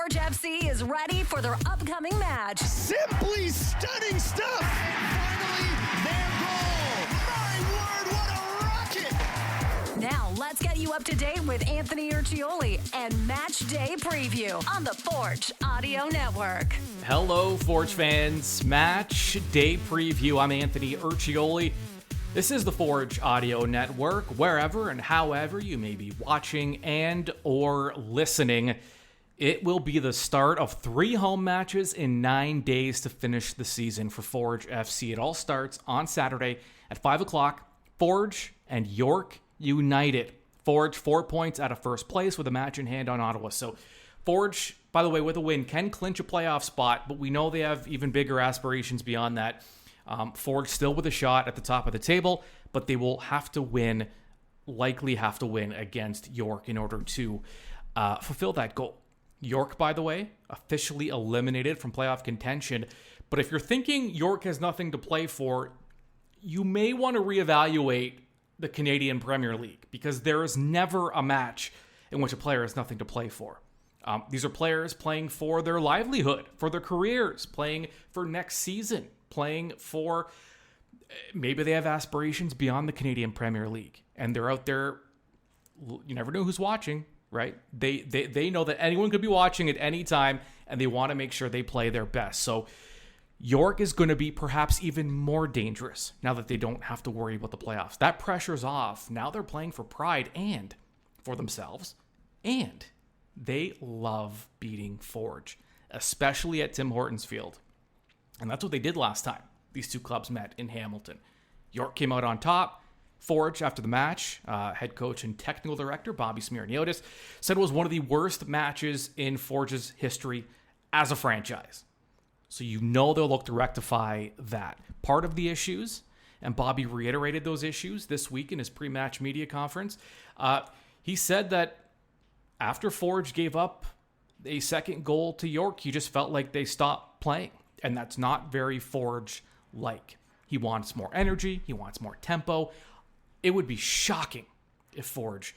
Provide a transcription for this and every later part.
Forge FC is ready for their upcoming match. Simply stunning stuff. And finally, their goal. My word, what a rocket. Now, let's get you up to date with Anthon Urciuoli and Match Day Preview on the Forge Audio Network. Hello, Forge fans. Match Day Preview. I'm Anthon Urciuoli. This is the Forge Audio Network. Wherever and however you may be watching and or listening, it will be the start of 3 home matches in 9 days to finish the season for Forge FC. It all starts on Saturday at 5 o'clock. Forge and York United. Forge 4 points out of first place with a match in hand on Ottawa. So Forge, by the way, with a win, can clinch a playoff spot, but we know they have even bigger aspirations beyond that. Forge still with a shot at the top of the table, but they will likely have to win against York in order to fulfill that goal. York, by the way, officially eliminated from playoff contention. But if you're thinking York has nothing to play for, you may want to reevaluate the Canadian Premier League, because there is never a match in which a player has nothing to play for. These are players playing for their livelihood, for their careers, playing for next season, playing for, maybe they have aspirations beyond the Canadian Premier League, and they're out there. You never know who's watching, right? They know that anyone could be watching at any time, and they want to make sure they play their best. So York is going to be perhaps even more dangerous now that they don't have to worry about the playoffs. That pressure's off. Now they're playing for pride and for themselves, and they love beating Forge, especially at Tim Hortons Field. And that's what they did last time these two clubs met in Hamilton. York came out on top. Forge, after the match, head coach and technical director Bobby Smirniotis said it was one of the worst matches in Forge's history as a franchise. So you know they'll look to rectify that. Part of the issues, and Bobby reiterated those issues this week in his pre-match media conference, he said that after Forge gave up a second goal to York, he just felt like they stopped playing. And that's not very Forge-like. He wants more energy. He wants more tempo. It would be shocking if Forge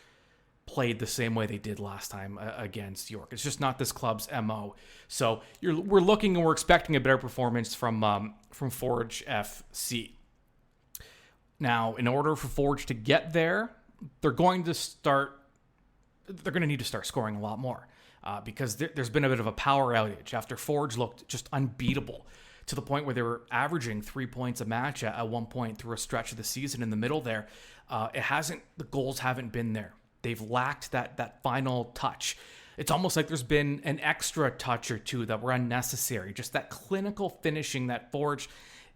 played the same way they did last time against York. It's just not this club's MO. So we're looking and we're expecting a better performance from Forge FC. Now, in order for Forge to get there, they're going to need to start scoring a lot more. Because there's been a bit of a power outage after Forge looked just unbeatable to the point where they were averaging 3 points a match at one point through a stretch of the season in the middle there. The goals haven't been there. They've lacked that final touch. It's almost like there's been an extra touch or two that were unnecessary. Just that clinical finishing that Forge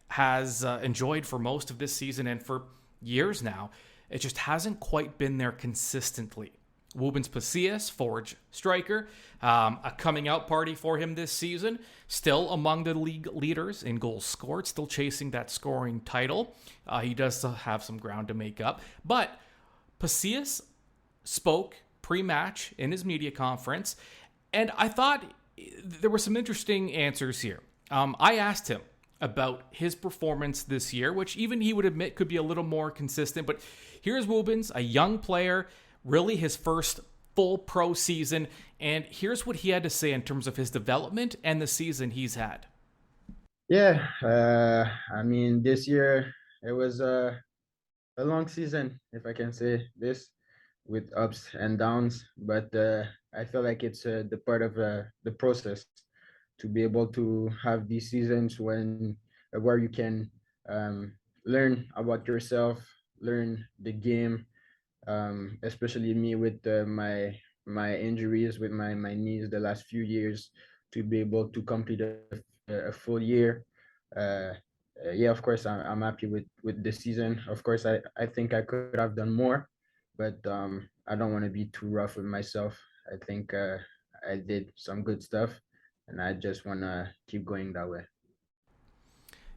has enjoyed for most of this season and for years now. It just hasn't quite been there consistently. Woobens Pacius, Forge striker, a coming out party for him this season. Still among the league leaders in goals scored, still chasing that scoring title. He does still have some ground to make up. But Pacius spoke pre-match in his media conference, and I thought there were some interesting answers here. I asked him about his performance this year, which even he would admit could be a little more consistent. But here's Woobens, a young player, really his first full pro season, and here's what he had to say in terms of his development and the season he's had. Yeah, this year it was a long season, if I can say this, with ups and downs, but I feel like it's the part of the process to be able to have these seasons where you can learn about yourself, learn the game, especially me with my injuries with my knees the last few years, to be able to complete a full year. Of course, I'm happy with this season. Of course, I think I could have done more, but I don't want to be too rough with myself. I think I did some good stuff, and I just want to keep going that way.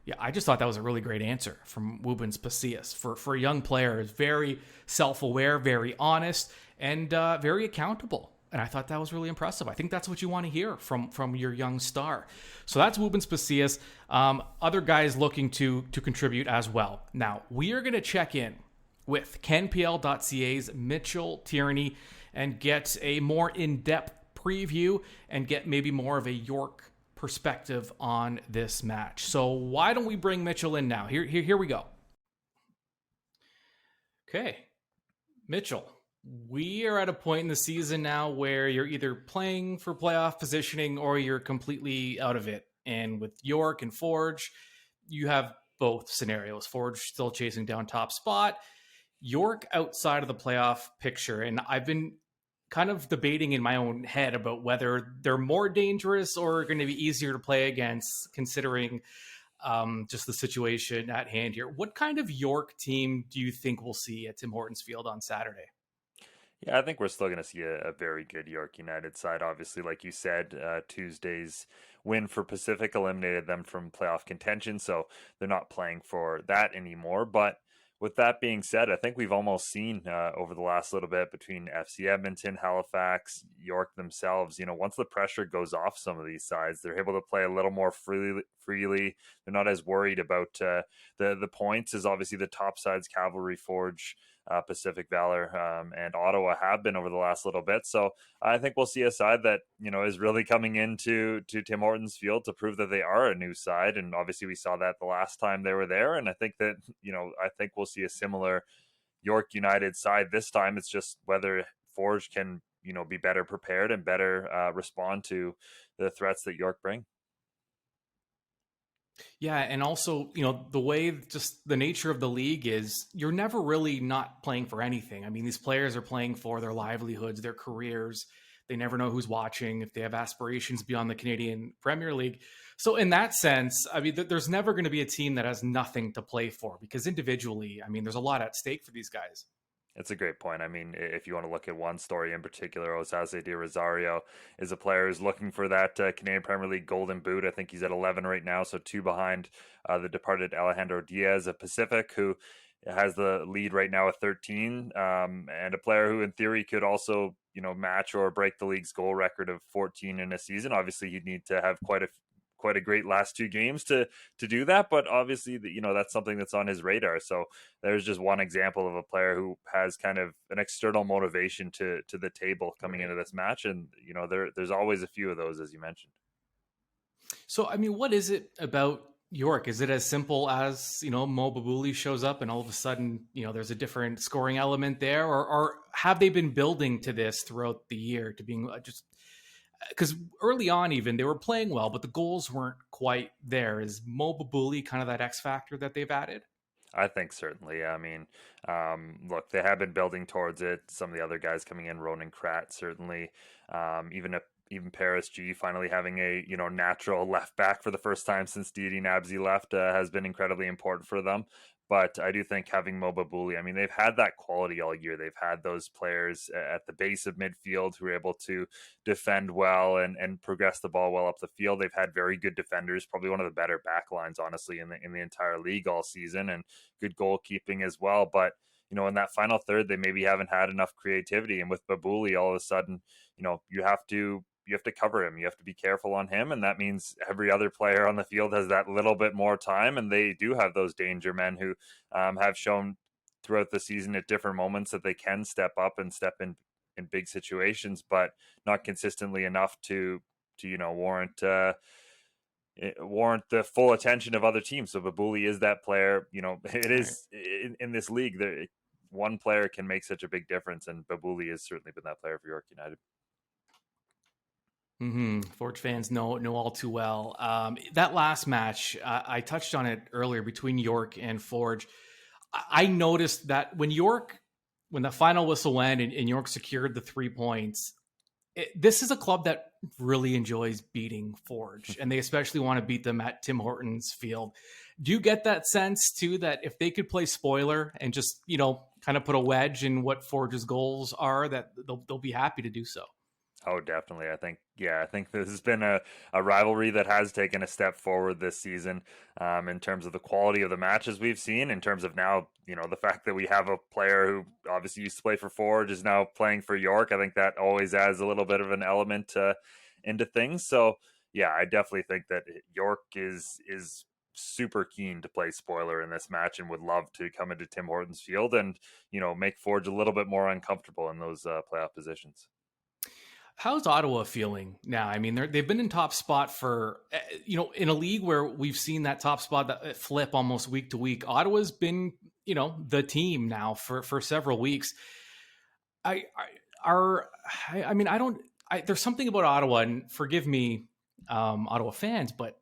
Yeah, I just thought that was a really great answer from Woobens Pacius. For a young player, is very self-aware, very honest, and very accountable. And I thought that was really impressive. I think that's what you want to hear from your young star. So that's Woobens Pacius. Other guys looking to contribute as well. Now, we are going to check in with CanPL.ca's Mitchell Tierney and get a more in-depth preview and get maybe more of a York perspective on this match. So why don't we bring Mitchell in now? Here we go. Okay, Mitchell, we are at a point in the season now where you're either playing for playoff positioning or you're completely out of it. And with York and Forge, you have both scenarios. Forge still chasing down top spot, York outside of the playoff picture. And I've been kind of debating in my own head about whether they're more dangerous or going to be easier to play against, considering just the situation at hand here. What kind of York team do you think we'll see at Tim Hortons Field on Saturday? Yeah, I think we're still going to see a very good York United side. Obviously, like you said, Tuesday's win for Pacific eliminated them from playoff contention, so they're not playing for that anymore. But with that being said, I think we've almost seen over the last little bit between FC Edmonton, Halifax, York themselves, once the pressure goes off some of these sides, they're able to play a little more freely. They're not as worried about the points as obviously the top sides, Cavalry, Forge, Pacific Valor, and Ottawa have been over the last little bit. So I think we'll see a side that, is really coming into Tim Hortons Field to prove that they are a new side. And obviously we saw that the last time they were there. And I think that, I think we'll see a similar York United side this time. It's just whether Forge can, be better prepared and better respond to the threats that York bring. Yeah, and also, the way just the nature of the league is you're never really not playing for anything. I mean, these players are playing for their livelihoods, their careers. They never know who's watching, if they have aspirations beyond the Canadian Premier League. So in that sense, I mean, there's never going to be a team that has nothing to play for because individually, I mean, there's a lot at stake for these guys. It's a great point. I mean, if you want to look at one story in particular, Osaze de Rosario is a player who's looking for that Canadian Premier League Golden Boot. I think he's at 11 right now, so 2 behind the departed Alejandro Diaz of Pacific, who has the lead right now at 13, and a player who in theory could also, match or break the league's goal record of 14 in a season. Obviously, you'd need to have quite a great last 2 games to do that, but obviously that's something that's on his radar. So there's just one example of a player who has kind of an external motivation to the table coming into this match, and there's always a few of those, as you mentioned. So I mean, what is it about York? Is it as simple as Mo Babuli shows up and all of a sudden there's a different scoring element there, or have they been building to this throughout the year to being just because early on even they were playing well, but the goals weren't quite there? Is Mo Babuli kind of that X factor that they've added? I think certainly. I mean, look, they have been building towards it. Some of the other guys coming in, Ronan Krat, certainly, even Paris G finally having a natural left back for the first time since Didi Nabzi left has been incredibly important for them. But I do think having Mo Babuli, I mean, they've had that quality all year. They've had those players at the base of midfield who are able to defend well and progress the ball well up the field. They've had very good defenders, probably one of the better back lines, honestly, in the entire league all season, and good goalkeeping as well. But, in that final third, they maybe haven't had enough creativity. And with Babuli, all of a sudden, you have to cover him. You have to be careful on him. And that means every other player on the field has that little bit more time. And they do have those danger men who have shown throughout the season at different moments that they can step up and step in big situations, but not consistently enough to warrant the full attention of other teams. So Babuli is that player. It is in this league, one player can make such a big difference. And Babuli has certainly been that player for York United. Forge fans know all too well. That last match, I touched on it earlier between York and Forge. I noticed that when the final whistle went and York secured the 3 points, this is a club that really enjoys beating Forge, and they especially want to beat them at Tim Hortons Field. Do you get that sense too, that if they could play spoiler and just, kind of put a wedge in what Forge's goals are, that they'll be happy to do so? Oh, definitely. I think this has been a rivalry that has taken a step forward this season in terms of the quality of the matches we've seen, in terms of now, the fact that we have a player who obviously used to play for Forge is now playing for York. I think that always adds a little bit of an element into things. So, yeah, I definitely think that York is super keen to play spoiler in this match and would love to come into Tim Hortons Field and, make Forge a little bit more uncomfortable in those playoff positions. How's Ottawa feeling now? I mean, they've been in top spot for, in a league where we've seen that top spot that flip almost week to week. Ottawa's been, the team now for several weeks. I, I are, I mean, I don't. There's something about Ottawa, and forgive me, Ottawa fans, but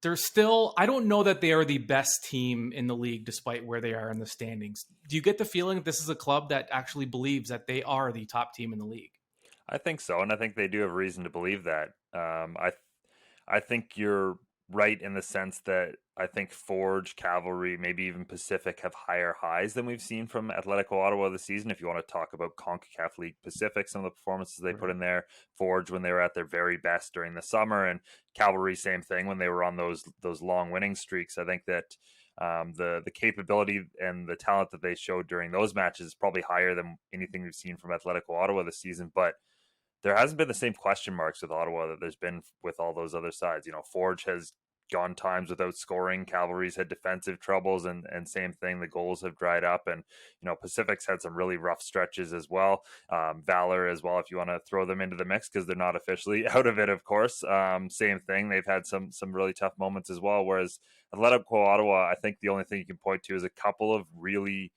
they're still. I don't know that they are the best team in the league, despite where they are in the standings. Do you get the feeling that this is a club that actually believes that they are the top team in the league? I think so, and I think they do have reason to believe that. I think you're right in the sense that I think Forge, Cavalry, maybe even Pacific have higher highs than we've seen from Atletico Ottawa this season. If you want to talk about CONCACAF League Pacific, some of the performances they put in there, Forge when they were at their very best during the summer, and Cavalry same thing when they were on those long winning streaks. I think that the capability and the talent that they showed during those matches is probably higher than anything we've seen from Atletico Ottawa this season, but there hasn't been the same question marks with Ottawa that there's been with all those other sides. Forge has gone times without scoring. Cavalry's had defensive troubles, and same thing. The goals have dried up, and Pacific's had some really rough stretches as well. Valor as well, if you want to throw them into the mix, because they're not officially out of it, of course. Same thing. They've had some really tough moments as well. Whereas Atletico Ottawa, I think the only thing you can point to is a couple of really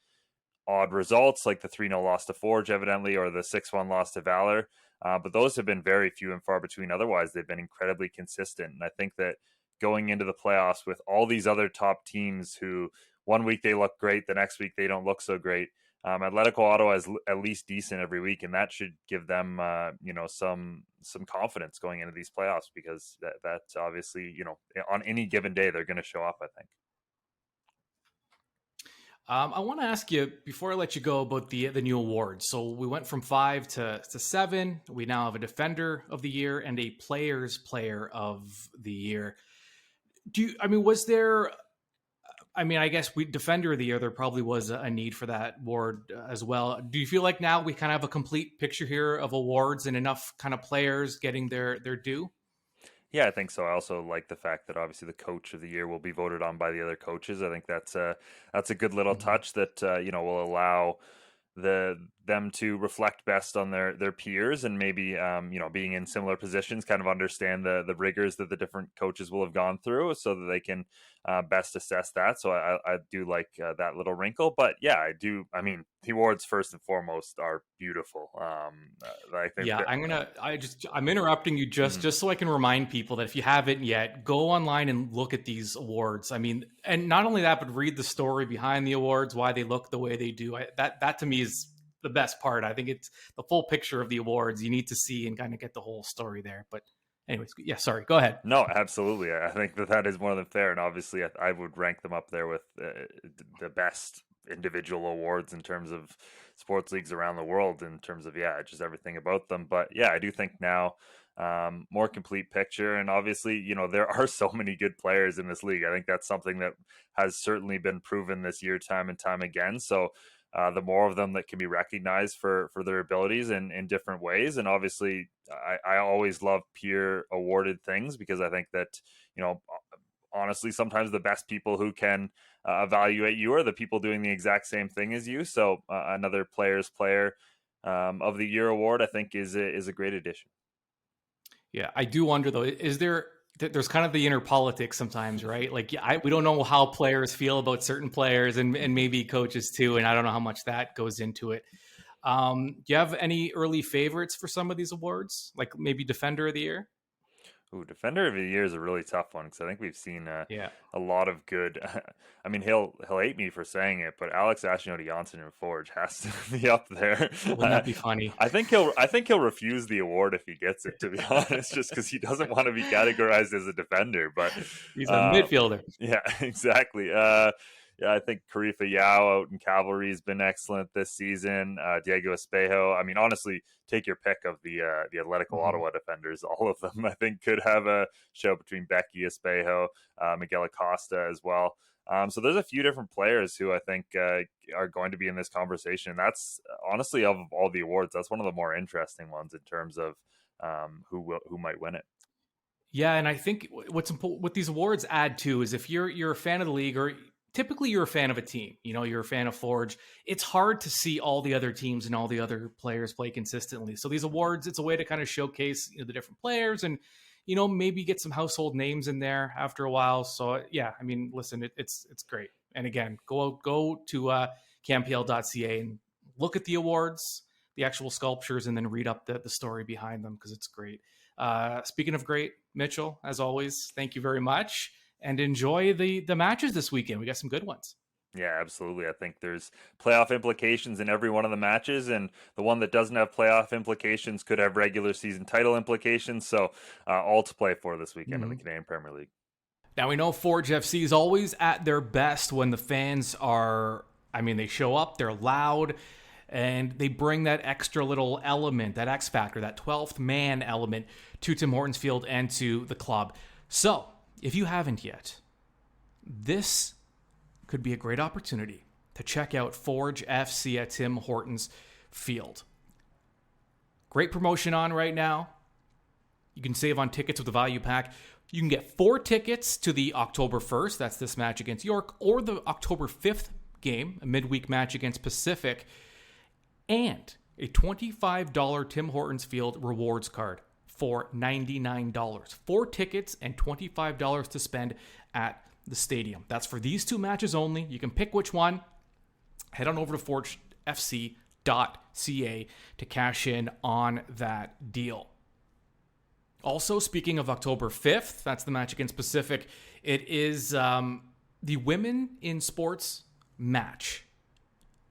odd results, like the 3-0 loss to Forge, evidently, or the 6-1 loss to Valor. But those have been very few and far between. Otherwise, they've been incredibly consistent. And I think that going into the playoffs with all these other top teams who one week they look great, the next week they don't look so great, Atletico Ottawa is at least decent every week, and that should give them, some confidence going into these playoffs, because that's obviously, on any given day they're going to show up, I think. I want to ask you before I let you go about the new awards. So we went from 5 to 7. We now have a Defender of the Year and a Players Player of the Year. Was there? I mean, I guess Defender of the Year, there probably was a need for that award as well. Do you feel like now we kind of have a complete picture here of awards and enough kind of players getting their due? Yeah, I think so. I also like the fact that obviously the coach of the year will be voted on by the other coaches. I think that's a good little touch that will allow them to reflect best on their peers, and maybe being in similar positions, kind of understand the rigors that the different coaches will have gone through, so that they can best assess that. So I do like that little wrinkle. But yeah, I do. I mean, the awards first and foremost are beautiful. I think. Yeah, I'm interrupting you just so I can remind people that if you haven't yet, go online and look at these awards. I mean, and not only that, but read the story behind the awards, why they look the way they do. That to me is the best part. I think it's the full picture of the awards you need to see and kind of get the whole story there. But anyways, yeah, sorry, go ahead. No, absolutely. I think that is more than fair. And obviously I would rank them up there with the best individual awards in terms of sports leagues around the world, in terms of, just everything about them. But yeah, I do think now more complete picture. And obviously, there are so many good players in this league. I think that's something that has certainly been proven this year time and time again. So the more of them that can be recognized for their abilities in different ways. And obviously, I always love peer awarded things, because I think that, honestly, sometimes the best people who can evaluate you are the people doing the exact same thing as you. So another Players Player of the Year award, I think, is a great addition. Yeah, I do wonder though, there's kind of the inner politics sometimes, right? Like we don't know how players feel about certain players, and maybe coaches too. And I don't know how much that goes into it. Do you have any early favorites for some of these awards? Like maybe Defender of the Year? Ooh, Defender of the Year is a really tough one, because I think we've seen a lot of good. I mean, he'll hate me for saying it, but Alex Ashnodi Janssen in Forge has to be up there. Wouldn't that be funny? I think he'll refuse the award if he gets it, to be honest, just because he doesn't want to be categorized as a defender. But he's a midfielder. Yeah, exactly. Yeah, I think Karifa Yao out in Cavalry has been excellent this season. Diego Espejo. I mean, honestly, take your pick of the Atletico Ottawa defenders. All of them, I think, could have a show between Becky Espejo, Miguel Acosta as well. So there's a few different players who I think are going to be in this conversation. And that's honestly, of all the awards, that's one of the more interesting ones in terms of who might win it. Yeah, and I think what's important, what these awards add to, is if you're a fan of the league, or typically you're a fan of a team, you're a fan of Forge. It's hard to see all the other teams and all the other players play consistently. So these awards, it's a way to kind of showcase the different players and, maybe get some household names in there after a while. So yeah, I mean, listen, it's great. And again, go to CanPL.ca and look at the awards, the actual sculptures, and then read up the story behind them because it's great. Speaking of great, Mitchell, as always, thank you very much. And enjoy the matches this weekend. We got some good ones. Yeah, absolutely. I think there's playoff implications in every one of the matches, and the one that doesn't have playoff implications could have regular season title implications. So all to play for this weekend in the Canadian Premier League. Now, we know Forge FC is always at their best when the fans they show up, they're loud, and they bring that extra little element, that X factor, that 12th man element to Tim Hortons Field and to the club. So, if you haven't yet, this could be a great opportunity to check out Forge FC at Tim Hortons Field. Great promotion on right now. You can save on tickets with the value pack. You can get 4 tickets to the October 1st, that's this match against York, or the October 5th game, a midweek match against Pacific, and a $25 Tim Hortons Field rewards card for $99. 4 tickets and $25 to spend at the stadium. That's for these 2 matches only. You can pick which one. Head on over to forgefc.ca to cash in on that deal. Also, speaking of October 5th, that's the match against Pacific. It is the Women in Sports match.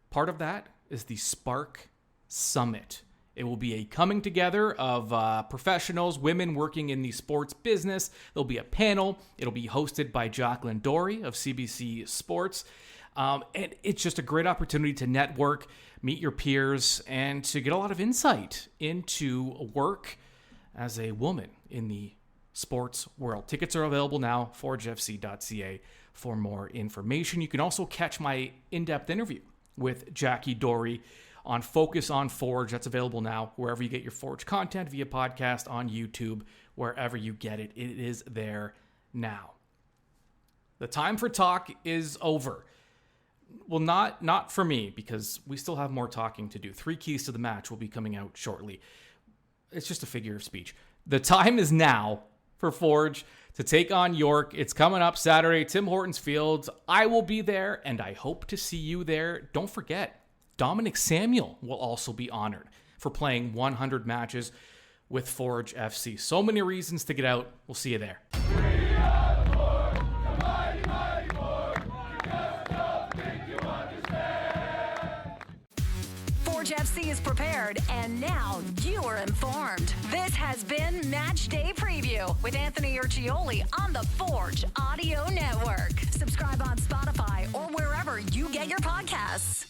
Part of that is the Spark Summit. It will be a coming together of professionals, women working in the sports business. There'll be a panel. It'll be hosted by Jacqueline Dory of CBC Sports. And it's just a great opportunity to network, meet your peers, and to get a lot of insight into work as a woman in the sports world. Tickets are available now, forgefc.ca for more information. You can also catch my in-depth interview with Jackie Dory on Focus on Forge. That's available now wherever you get your Forge content, via podcast, on YouTube, wherever you get it. It is there now. The time for talk is over. Well, not for me, because we still have more talking to do. 3 keys to the match will be coming out shortly. It's just a figure of speech. The time is now for Forge to take on York. It's coming up Saturday, Tim Hortons Field. I will be there, and I hope to see you there. Don't forget, Dominic Samuel will also be honored for playing 100 matches with Forge FC. So many reasons to get out. We'll see you there. Forge FC is prepared, and now you are informed. This has been Match Day Preview with Anthon Urciuoli on the Forge Audio Network. Subscribe on Spotify or wherever you get your podcasts.